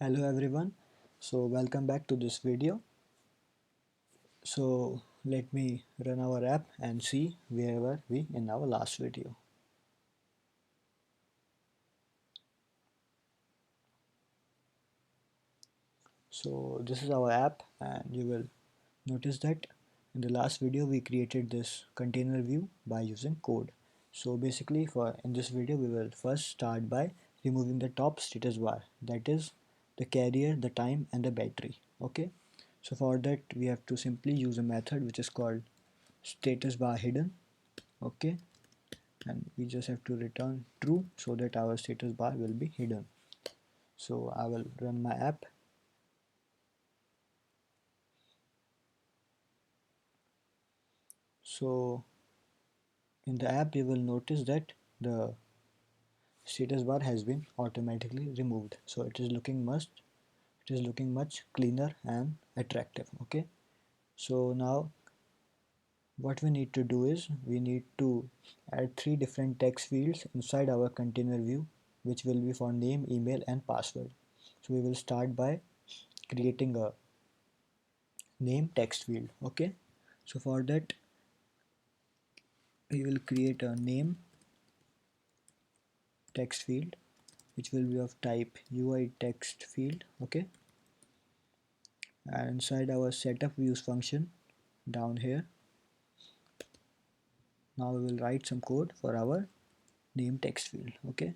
Hello everyone, so welcome back to this video. So let me run our app and see where were we in our last video. So this is our app, and you will notice that in the last video we created this container view by using code. So basically for in this video we will first start by removing the top status bar, that is the carrier, the time and the battery. Okay, so for that we have to simply use a method which is called status bar hidden. Okay, and we just have to return true so that our status bar will be hidden. So I will run my app. So in the app you will notice that the status bar has been automatically removed, so it is looking much cleaner and attractive. Okay, so now what we need to do is we need to add three different text fields inside our container view, which will be for name, email and password. So we will start by creating a name text field. Okay, so for that we will create a name text field which will be of type UI text field. Okay, and inside our setup views function down here, now we will write some code for our name text field. Okay,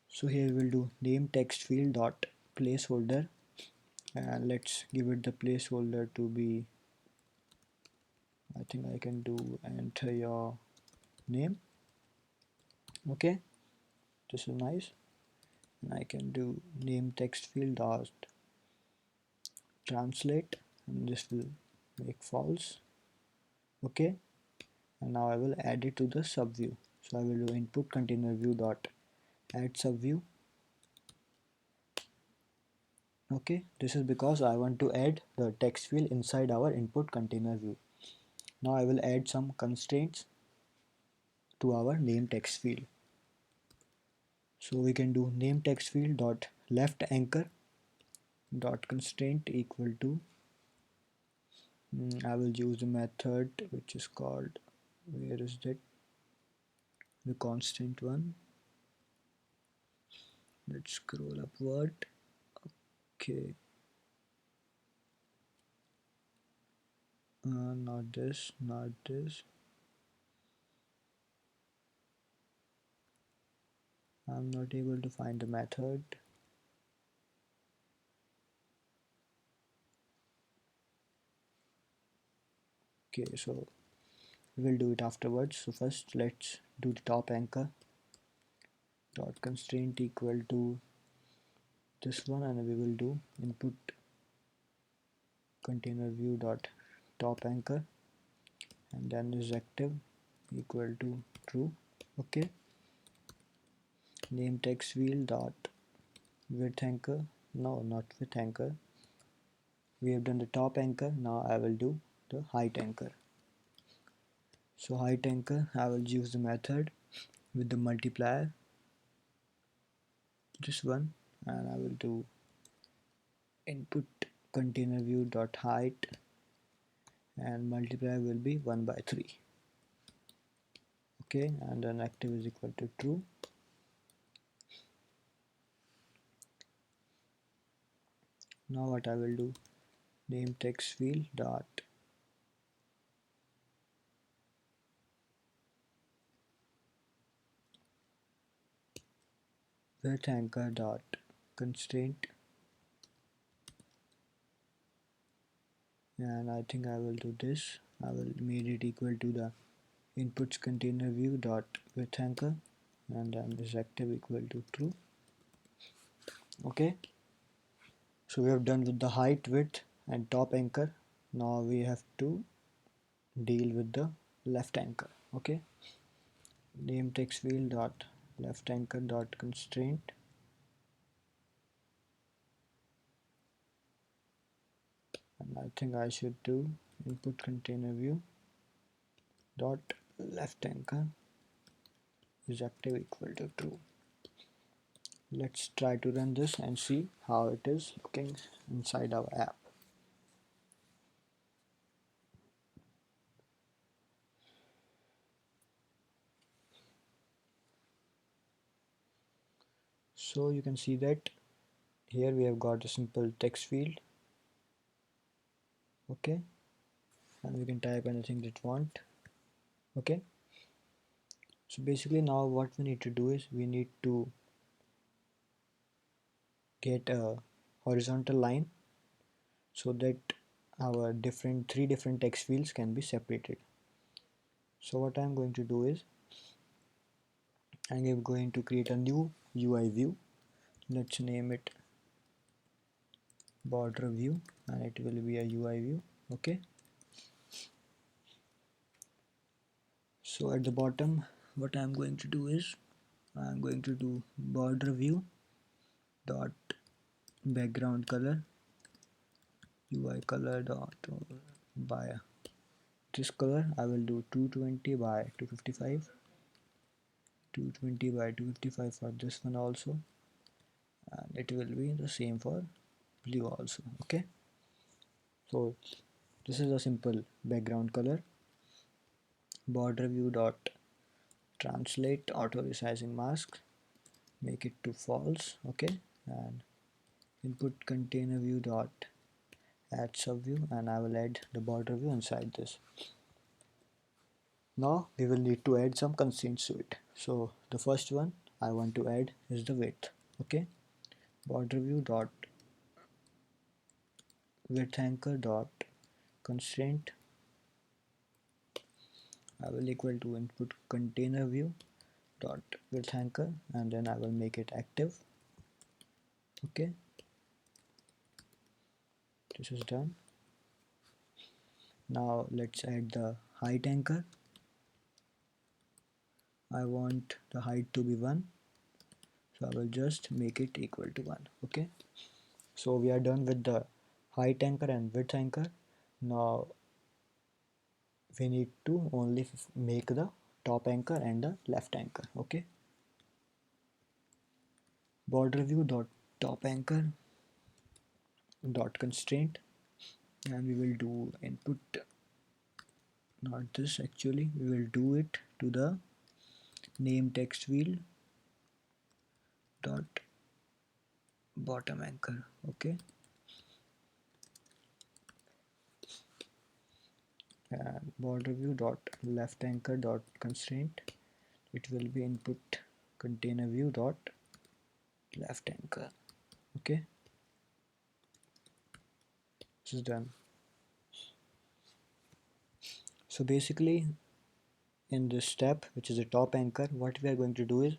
so here we will do name text field dot placeholder, and let's give it the placeholder to be, I think I can do enter your name. Okay, this is nice. And I can do name text field dot translate, and this will make false. Okay, and now I will add it to the subview. So I will do input container view dot add subview. Okay, this is because I want to add the text field inside our input container view. Now I will add some constraints to our name text field. So we can do name text field dot left anchor dot constraint equal to I will use a method which is called, where is that, the constant one. Let's scroll upward. Okay, not this, not this. I'm not able to find the method. Okay, so we'll do it afterwards. So first let's do the top anchor dot constraint equal to this one, and we will do input container view dot top anchor, and then is active equal to true. Okay, name text field dot width anchor, no, not width anchor, we have done the top anchor. Now I will do the height anchor. So height anchor, I will use the method with the multiplier, this one, and I will do input container view dot height, and multiplier will be 1 by 3. Okay, and then active is equal to true. Now what I will do, name text field dot width anchor dot constraint, and I think I will do this. I will make it equal to the inputs container view dot width anchor, and then this active equal to true. Okay, so we have done with the height, width and top anchor. Now we have to deal with the left anchor. Okay, name text field dot left anchor dot constraint, and I think I should do input container view dot left anchor is active equal to true. Let's try to run this and see how it is looking inside our app. So you can see that here we have got a simple text field, okay, and we can type anything that we want, okay. So basically now what we need to do is we need to get a horizontal line so that our three different text fields can be separated. So what I'm going to do is I'm going to create a new UI view. Let's name it border view and it will be a UI view, okay. So at the bottom what I'm going to do is I'm going to do border view dot background color UI color dot by this color I will do 220 by 255, 220 by 255 for this one also, and it will be the same for blue also, okay. So this is a simple background color. Border view dot translate auto resizing mask, make it to false, okay, and input container view dot add subview, and I will add the border view inside this. Now we will need to add some constraints to it. So the first one I want to add is the width, okay. Border view dot width anchor dot constraint I will equal to input container view dot width anchor, and then I will make it active, okay. This is done. Now let's add the height anchor. I want the height to be 1, so I will just make it equal to 1, okay. So we are done with the height anchor and width anchor. Now we need to only make the top anchor and the left anchor, okay. Border view dot top anchor dot constraint, and we will do input, not this actually, we will do it to the name text field dot bottom anchor, okay. And border view dot left anchor dot constraint, it will be input container view dot left anchor, okay. This is done. So basically in this step, which is a top anchor, what we are going to do is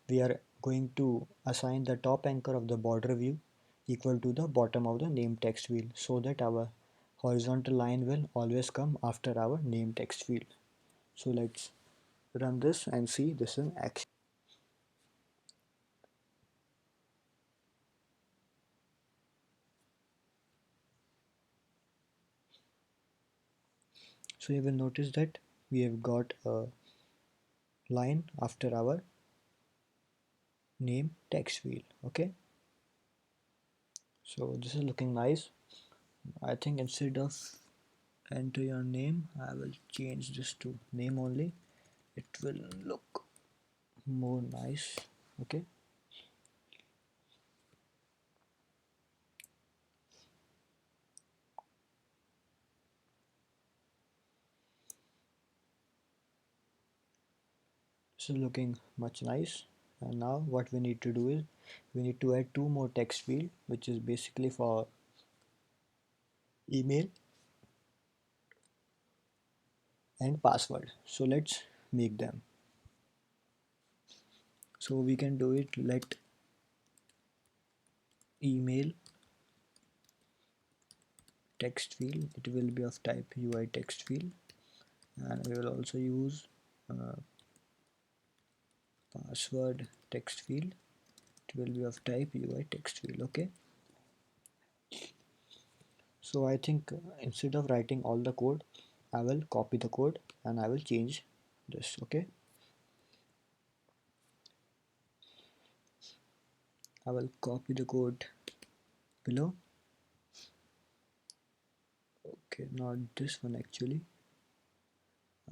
we are going to assign the top anchor of the border view equal to the bottom of the name text field, so that our horizontal line will always come after our name text field. So let's run this and see this in action. So you will notice that we have got a line after our name text field, okay. So this is looking nice. I think instead of enter your name, I will change this to name only. It will look more nice, okay. This is looking much nice. And now what we need to do is we need to add two more text field, which is basically for email and password. So let's make them. So we can do it, let email text field, it will be of type UI text field, and we will also use uh, password text field, it will be of type UI text field, okay. So I think instead of writing all the code, I will copy the code and I will change this, okay. I will copy the code below. Okay, not this one actually.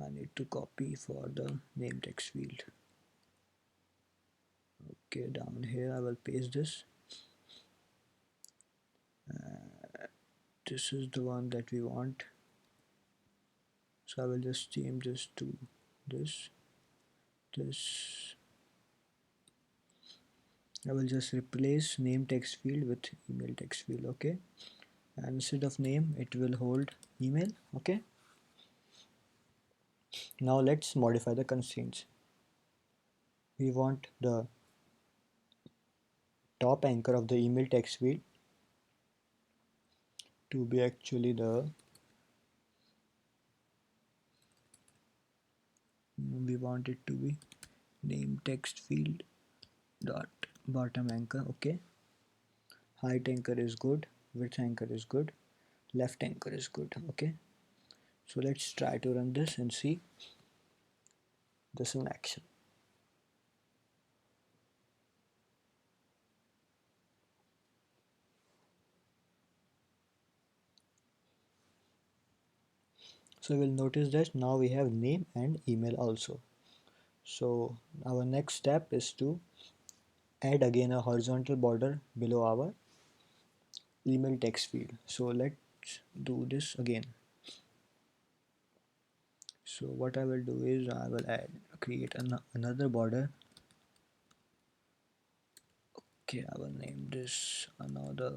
I need to copy for the name text field. Okay, down here I will paste this. This is the one that we want, so I will just change this to this. I will just replace name text field with email text field. Okay, and instead of name it will hold email. Okay, now let's modify the constraints. We want the top anchor of the email text field to be actually the we want it to be name text field dot bottom anchor. Okay, height anchor is good, width anchor is good, left anchor is good. Okay, so let's try to run this and see this in action. So we'll notice that now we have name and email also. So our next step is to add again a horizontal border below our email text field. So let's do this again. So what I will do is I will create another border. Okay, I will name this another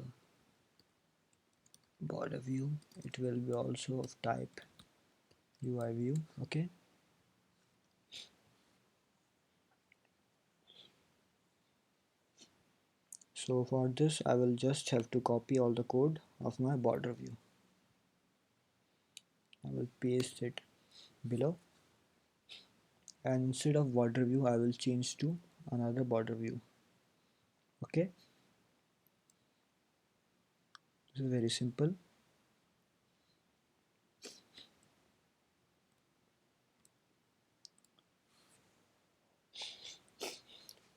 border view. It will be also of type UI view. Okay, so for this I will just have to copy all the code of my border view. I will paste it below, and instead of border view I will change to another border view. Okay, this is very simple.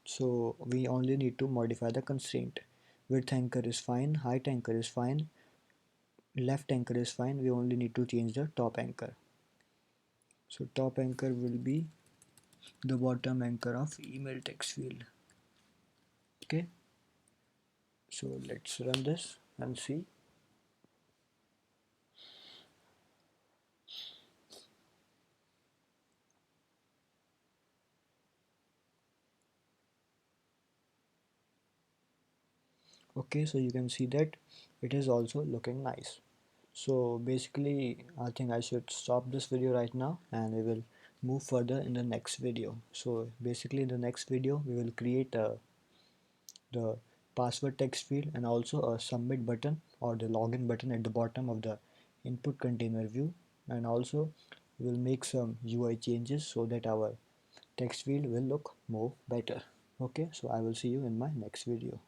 So we only need to modify the constraint. Width anchor is fine, height anchor is fine, left anchor is fine. We only need to change the top anchor. So top anchor will be the bottom anchor of email text field. Okay, so let's run this and see. Okay, so you can see that it is also looking nice. So basically I think I should stop this video right now and we will move further in the next video. So basically in the next video we will create the password text field and also a submit button or the login button at the bottom of the input container view, and also we will make some UI changes so that our text field will look more better. Okay, so I will see you in my next video.